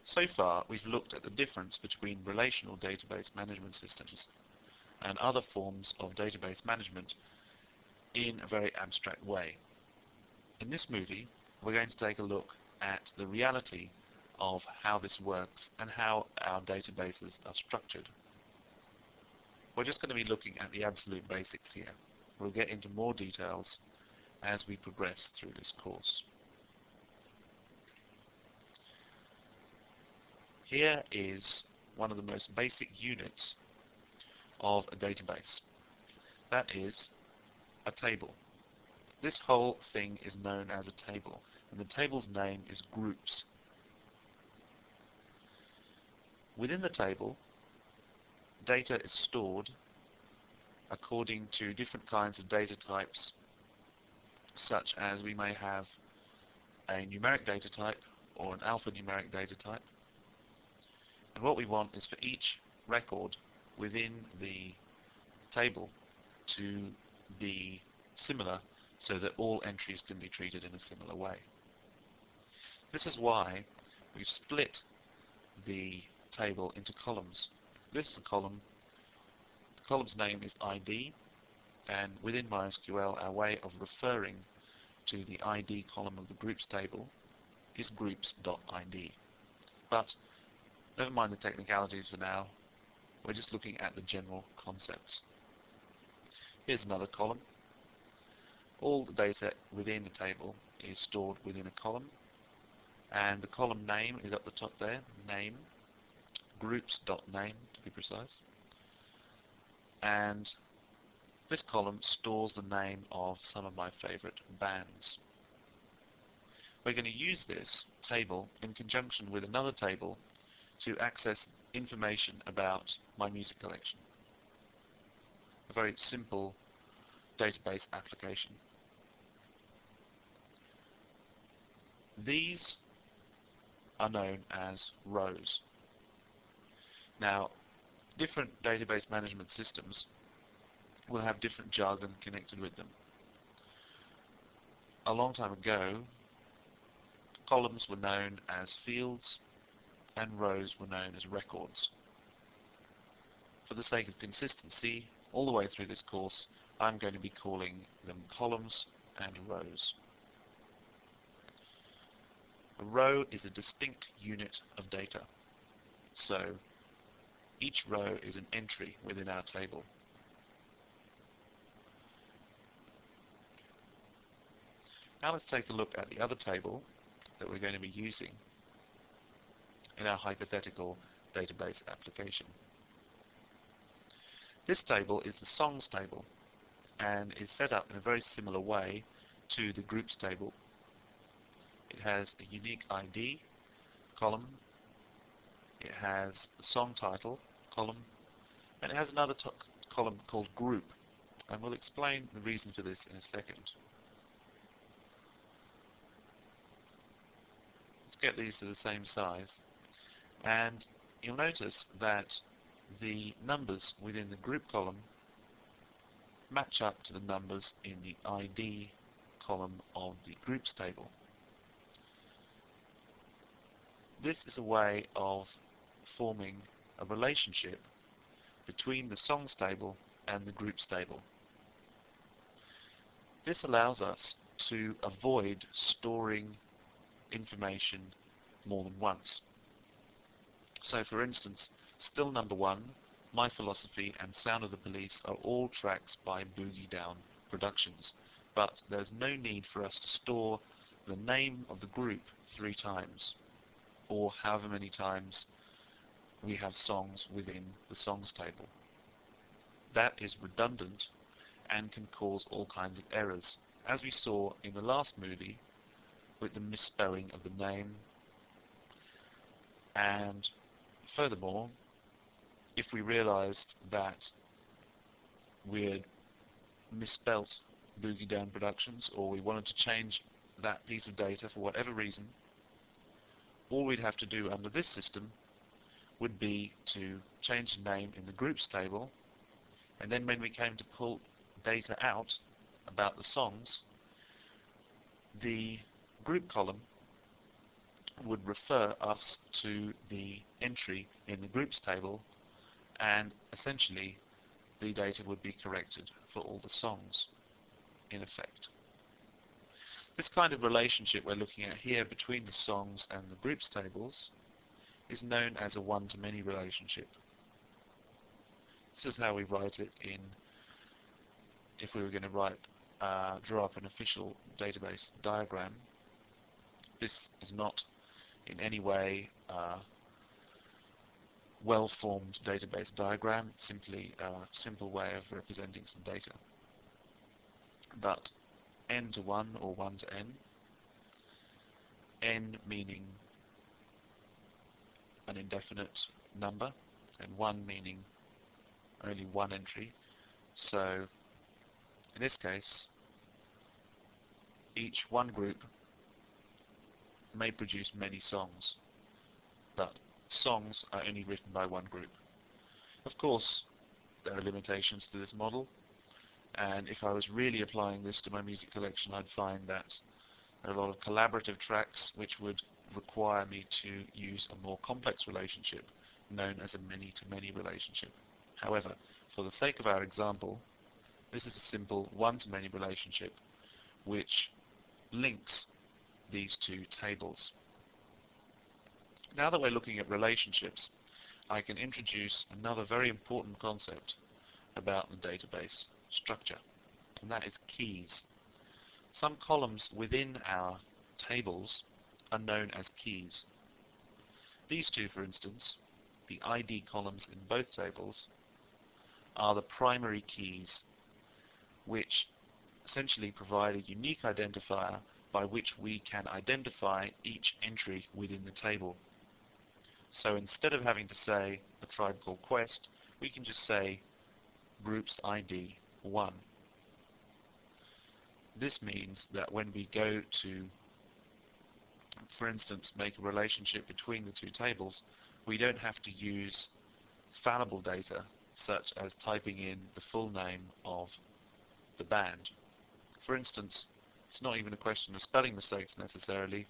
So far, we've looked at the difference between relational database management systems and other forms of database management in a very abstract way. In this movie, we're going to take a look at the reality of how this works and how our databases are structured. We're just going to be looking at the absolute basics here. We'll get into more details as we progress through this course. Here is one of the most basic units of a database. That is a table. This whole thing is known as a table, and the table's name is groups. Within the table, data is stored according to different kinds of data types, such as we may have a numeric data type or an alphanumeric data type. And what we want is for each record within the table to be similar so that all entries can be treated in a similar way. This is why we've split the table into columns. This is a column. The column's name is ID, and within MySQL our way of referring to the ID column of the groups table is groups.id. But never mind the technicalities for now. We're just looking at the general concepts. Here's another column. All the data within a table is stored within a column, and the column name is up the top there, name, groups.name to be precise. And this column stores the name of some of my favorite bands. We're going to use this table in conjunction with another table to access information about my music collection. A very simple database application. These are known as rows. Now, different database management systems will have different jargon connected with them. A long time ago, columns were known as fields and rows were known as records. For the sake of consistency, all the way through this course, I'm going to be calling them columns and rows. A row is a distinct unit of data. So each row is an entry within our table. Now let's take a look at the other table that we're going to be using in our hypothetical database application. This table is the songs table and is set up in a very similar way to the groups table. It has a unique ID column, it has the song title column, and it has another column called group, and we'll explain the reason for this in a second. Let's get these to the same size, and you'll notice that the numbers within the group column match up to the numbers in the ID column of the groups table. This is a way of forming a relationship between the songs table and the groups table. This allows us to avoid storing information more than once. So for instance, Still Number One, My Philosophy and Sound of the Police are all tracks by Boogie Down Productions, but there's no need for us to store the name of the group 3 times, or however many times we have songs within the songs table. That is redundant and can cause all kinds of errors, as we saw in the last movie with the misspelling of the name. And furthermore, if we realized that we'd misspelt Boogie Down Productions, or we wanted to change that piece of data for whatever reason, all we'd have to do under this system would be to change the name in the groups table, and then when we came to pull data out about the songs, the group column would refer us to the entry in the groups table, and essentially the data would be corrected for all the songs in effect. This kind of relationship we're looking at here between the songs and the groups tables is known as a one-to-many relationship. This is how we write it in, if we were going to draw up an official database diagram. This is not in any way a well-formed database diagram. It's simply a simple way of representing some data. But n to 1 or 1 to n meaning an indefinite number, and 1 meaning only one entry. So in this case, each one group may produce many songs, but songs are only written by one group. Of course, there are limitations to this model, and if I was really applying this to my music collection, I'd find that there are a lot of collaborative tracks which would require me to use a more complex relationship known as a many-to-many relationship. However, for the sake of our example, this is a simple one-to-many relationship which links these two tables. Now that we're looking at relationships, I can introduce another very important concept about the database structure, and that is keys. Some columns within our tables are known as keys. These two, for instance, the ID columns in both tables, are the primary keys, which essentially provide a unique identifier by which we can identify each entry within the table. So instead of having to say A Tribe Called Quest, we can just say groups ID 1. This means that when we go to, for instance, make a relationship between the two tables, we don't have to use fallible data such as typing in the full name of the band. For instance, it's not even a question of spelling mistakes necessarily,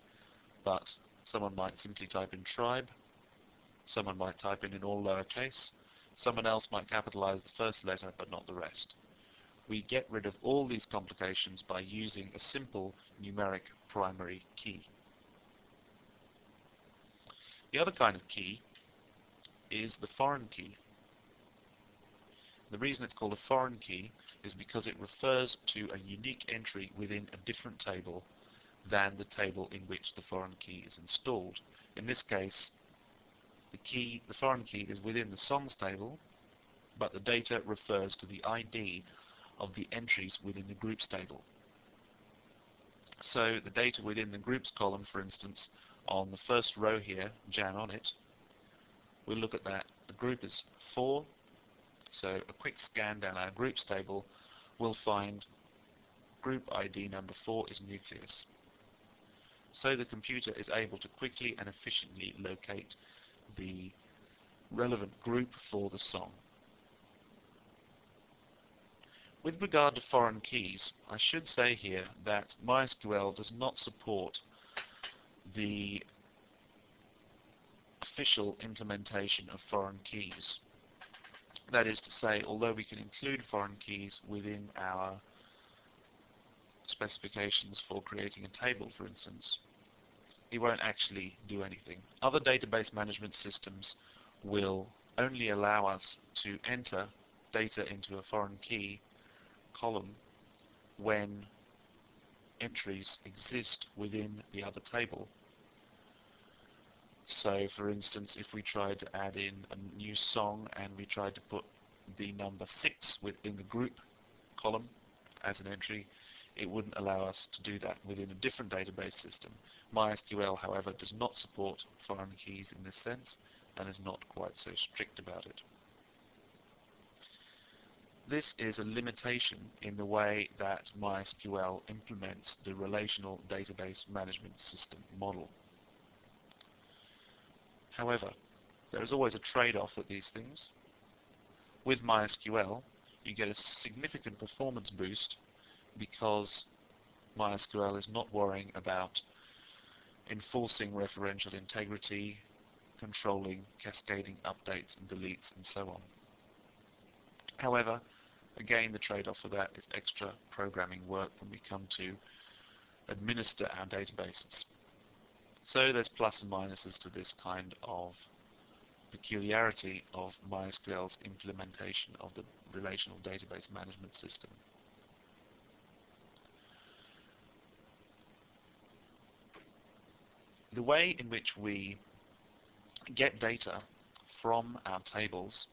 but someone might simply type in tribe, someone might type in all lowercase, someone else might capitalize the first letter but not the rest. We get rid of all these complications by using a simple numeric primary key. The other kind of key is the foreign key. The reason it's called a foreign key is because it refers to a unique entry within a different table than the table in which the foreign key is installed. In this case, the foreign key is within the songs table, but the data refers to the ID of the entries within the groups table. So the data within the groups column, for instance, on the first row here, Jan on it, we'll look at that. The group is 4, so a quick scan down our groups table will find group ID number 4 is nucleus. So the computer is able to quickly and efficiently locate the relevant group for the song. With regard to foreign keys, I should say here that MySQL does not support the official implementation of foreign keys. That is to say, although we can include foreign keys within our specifications for creating a table, for instance, it won't actually do anything. Other database management systems will only allow us to enter data into a foreign key column when entries exist within the other table. So, for instance, if we tried to add in a new song and we tried to put the number 6 within the group column as an entry, it wouldn't allow us to do that within a different database system. MySQL, however, does not support foreign keys in this sense and is not quite so strict about it. This is a limitation in the way that MySQL implements the relational database management system model. However, there is always a trade-off with these things. With MySQL, you get a significant performance boost because MySQL is not worrying about enforcing referential integrity, controlling cascading updates and deletes, and so on. However, again, the trade-off for that is extra programming work when we come to administer our databases. So there's plus and minuses to this kind of peculiarity of MySQL's implementation of the relational database management system. The way in which we get data from our tables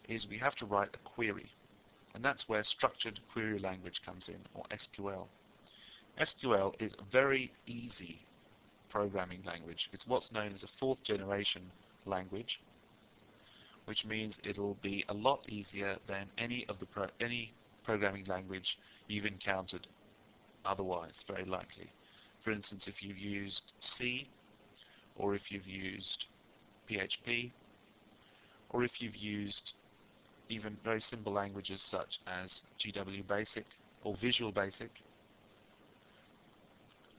is we have to write a query, and that's where structured query language comes in, or SQL. SQL is a very easy programming language. It's what's known as a fourth generation language, which means it'll be a lot easier than any programming language you've encountered otherwise, very likely. For instance, if you've used C, or if you've used PHP, or if you've used even very simple languages such as GW Basic or Visual Basic,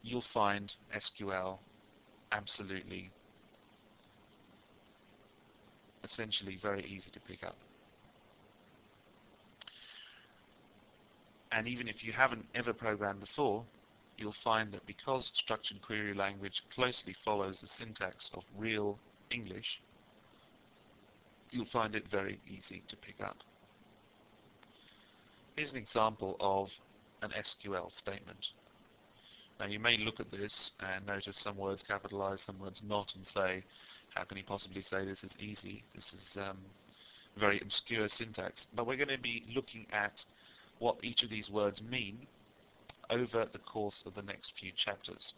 you'll find SQL absolutely, essentially very easy to pick up. And even if you haven't ever programmed before, you'll find that because structured query language closely follows the syntax of real English, you'll find it very easy to pick up. Here's an example of an SQL statement. Now you may look at this and notice some words capitalized, some words not, and say, how can he possibly say this is easy? This is very obscure syntax. But we're going to be looking at what each of these words mean over the course of the next few chapters.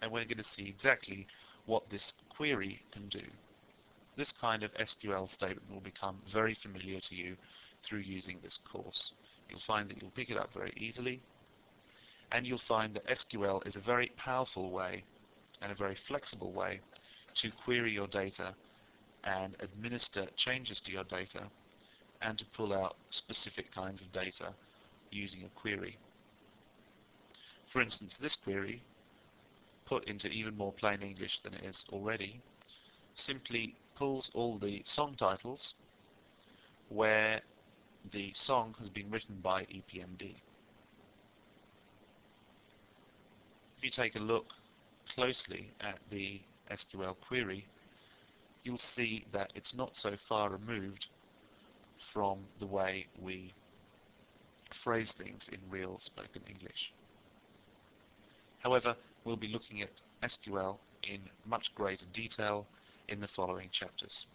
And we're going to see exactly what this query can do. This kind of SQL statement will become very familiar to you through using this course. You'll find that you'll pick it up very easily, and you'll find that SQL is a very powerful way and a very flexible way to query your data and administer changes to your data and to pull out specific kinds of data using a query. For instance, this query, put into even more plain English than it is already, simply pulls all the song titles where the song has been written by EPMD. If you take a look closely at the SQL query, you'll see that it's not so far removed from the way we phrase things in real spoken English. However, we'll be looking at SQL in much greater detail in the following chapters.